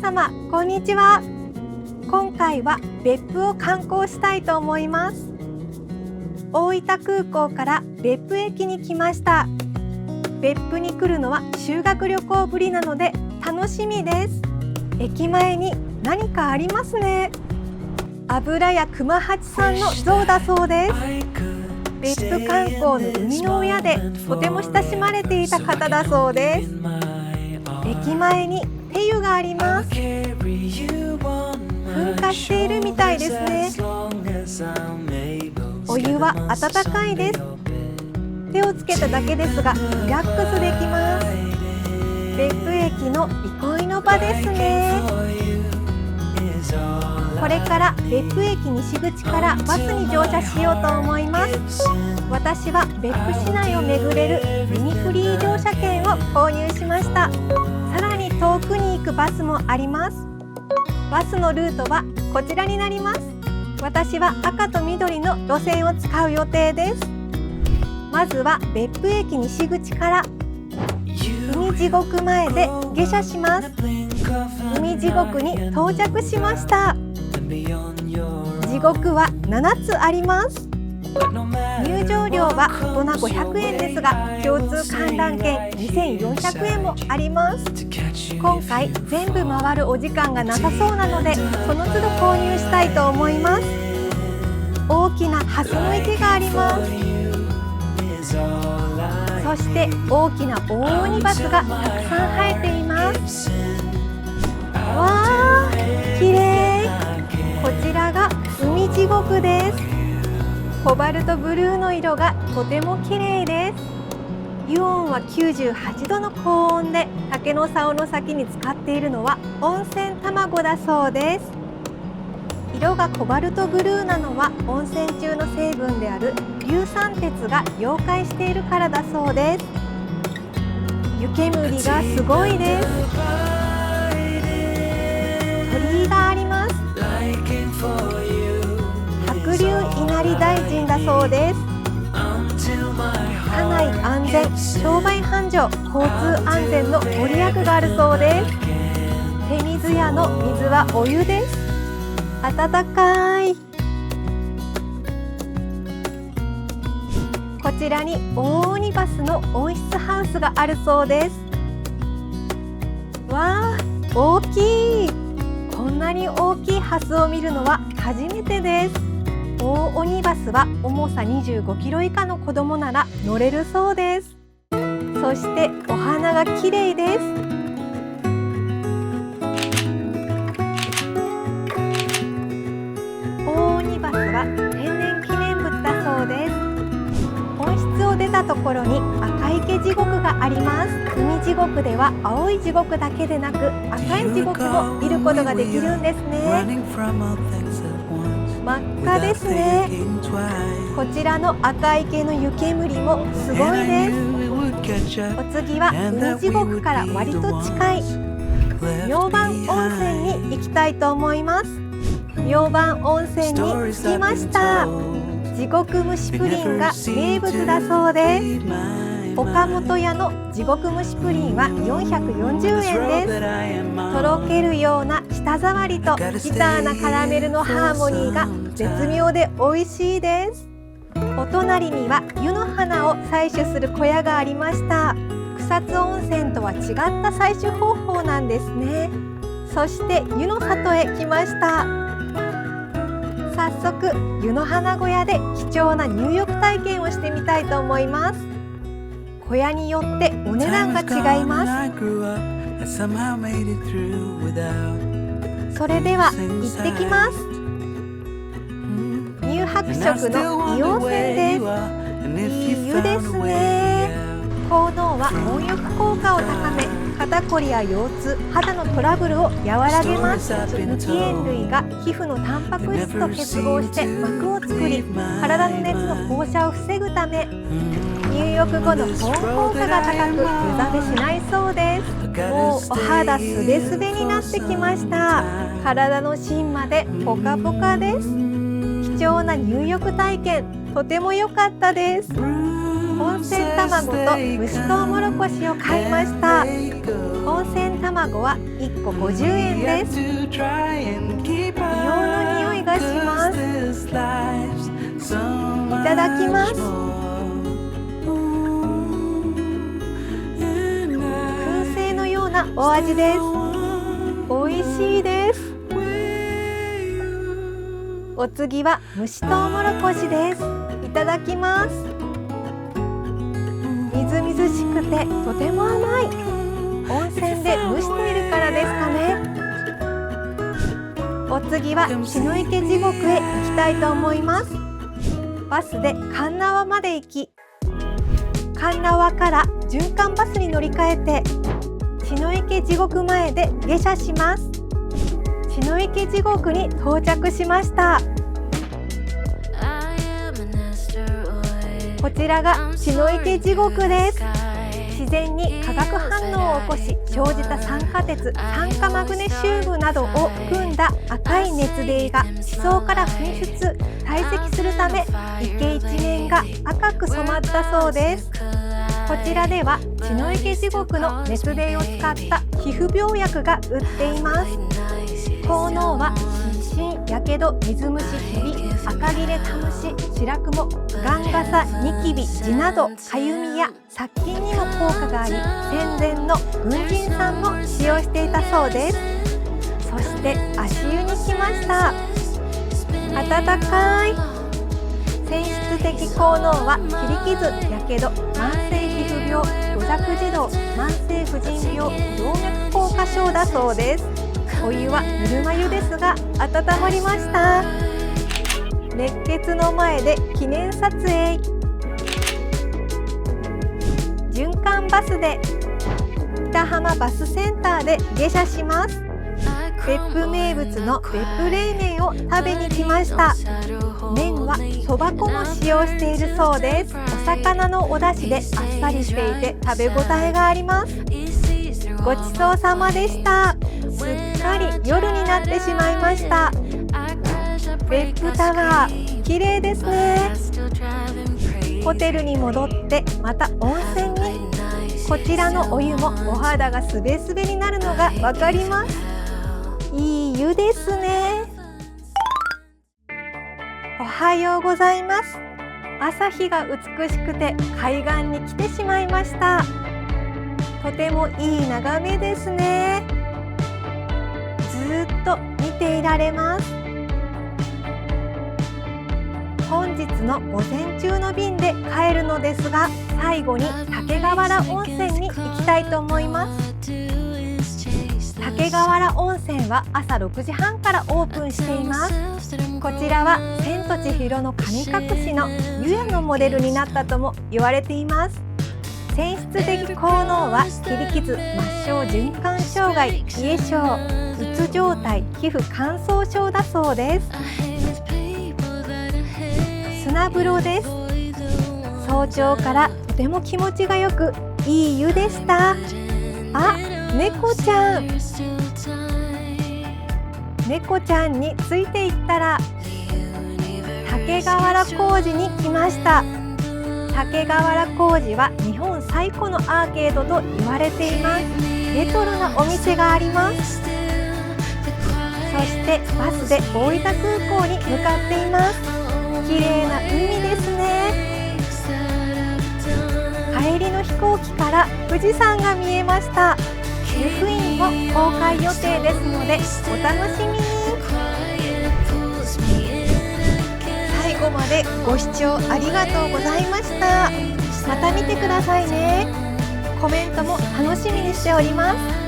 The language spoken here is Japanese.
様、こんにちは。今回は別府を観光したいと思います。大分空港から別府駅に来ました。別府に来るのは修学旅行ぶりなので楽しみです。駅前に何かありますね。油屋熊八さんの像だそうです。別府観光の生みの親でとても親しまれていた方だそうです。駅前に手湯があります。噴火しているみたいですね。お湯は温かいです。手をつけただけですがリラックスできます。別府駅の憩いの場ですね。これから別府駅西口からバスに乗車しようと思います。私は別府市内を巡れるミニフリー乗車券を購入しました。さらに遠くに行くバスもあります。バスのルートはこちらになります。私は赤と緑の路線を使う予定です。まずは別府駅西口から海地獄前で下車します。海地獄に到着しました。地獄は7つあります。入場料は大人500円ですが、共通観覧券2400円もあります。今回全部回るお時間がなさそうなので、その都度購入したいと思います。大きな蓮の池があります。そして大きな大オニバスがたくさん生えています。わー、きれい。こちらが海地獄です。コバルトブルーの色がとてもきれいです。湯温は98度の高温で、竹の竿の先に使っているのは温泉卵だそうです。色がコバルトブルーなのは温泉中の成分である硫酸鉄が溶解しているからだそうです。湯煙がすごいです。鳥居があります。白龍稲荷大臣だそうです。家内安全、商売繁盛、交通安全のご利益があるそうです。手水屋の水はお湯です。温かい。こちらに大オニバスの温室ハウスがあるそうです。わー、大きい。こんなに大きいハスを見るのは初めてです。大オニバスは重さ25キロ以下の子供なら乗れるそうです。そしてお花が綺麗です。大オニバスは天然記念物だそうです。温室を出たところに赤池地獄があります。海地獄では青い地獄だけでなく赤い地獄も見ることができるんですね。真っ赤ですね。こちらの赤池の湯煙もすごいです。お次は海地獄から割と近い明礬温泉に行きたいと思います。明礬温泉に着きました。地獄蒸しプリンが名物だそうです。岡本屋の地獄蒸しプリンは440円です。とろけるような舌触りとビターなカラメルのハーモニーが絶妙で美味しいです。お隣には湯の花を採取する小屋がありました。草津温泉とは違った採取方法なんですね。そして湯の里へ来ました。早速湯の花小屋で貴重な入浴体験をしてみたいと思います。小屋によってお値段が違います。それでは行ってきます。乳白色の硫黄泉です。いい湯ですね。効能は温浴効果を高め、肩こりや腰痛、肌のトラブルを和らげます。無機塩類が皮膚のタンパク質と結合して膜を作り、体の熱の放射を防ぐため、入浴後の保温効果が高く湯冷めしないそうです。もうお肌すべすべになってきました。体の芯までポカポカです。貴重な入浴体験、とても良かったです。温温泉卵と蒸しとうもろこしを買いました。温泉卵は1個50円です。硫黄の匂いがします。いただきます。燻製のようなお味です。美味しいです。お次は蒸しとうもろこしです。いただきます。みずみずしくてとても甘い。温泉で蒸しているからですかね。お次は血の池地獄へ行きたいと思います。バスで鉄輪まで行き、鉄輪から循環バスに乗り換えて血の池地獄前で下車します。血の池地獄に到着しました。こちらが血の池地獄です。自然に化学反応を起こし生じた酸化鉄、酸化マグネシウムなどを含んだ赤い熱泥が地層から噴出、堆積するため池一面が赤く染まったそうです。こちらでは血の池地獄の熱泥を使った皮膚病薬が売っています。効能は湿疹、やけど、水虫、ひび、赤切れ、タムシ、白クモ、ガンガサ、ニキビ、痔などかゆみや殺菌にも効果があり、戦前の軍人さんも使用していたそうです。そして足湯に来ました。温かい。泉質的効能は切り傷、やけど、慢性皮膚病、土弱児童、慢性婦人病、動脈硬化症だそうです。お湯はぬるま湯ですが温まりました。熱血の前で記念撮影。循環バスで北浜バスセンターで下車します。別府名物の別府冷麺を食べに来ました。麺はそば粉も使用しているそうです。お魚のお出汁であっさりしていて食べ応えがあります。ごちそうさまでした。すっかり夜になってしまいました。別府タワー、綺麗ですね。ホテルに戻ってまた温泉に。こちらのお湯もお肌がすべすべになるのがわかります。いい湯ですね。おはようございます。朝日が美しくて海岸に来てしまいました。とてもいい眺めですね。ずっと見ていられます。本日の午前中の便で帰るのですが、最後に竹川原温泉に行きたいと思います。竹川原温泉は朝6時半からオープンしています。こちらは千と千尋の神隠しの湯屋のモデルになったとも言われています。泉質的効能は切り傷、末梢循環障害、冷え症、うつ状態、皮膚乾燥症だそうです。砂風呂です。早朝からとても気持ちがよく、いい湯でした。あ、猫ちゃん。猫ちゃんについていったら竹川原小路に来ました。竹川原小路は日本最古のアーケードと言われています。レトロなお店があります。そしてバスで大分空港に向かっています。綺麗な海ですね。帰りの飛行機から富士山が見えました。湯布院も公開予定ですのでお楽しみに。最後までご視聴ありがとうございました。また見てくださいね。コメントも楽しみにしております。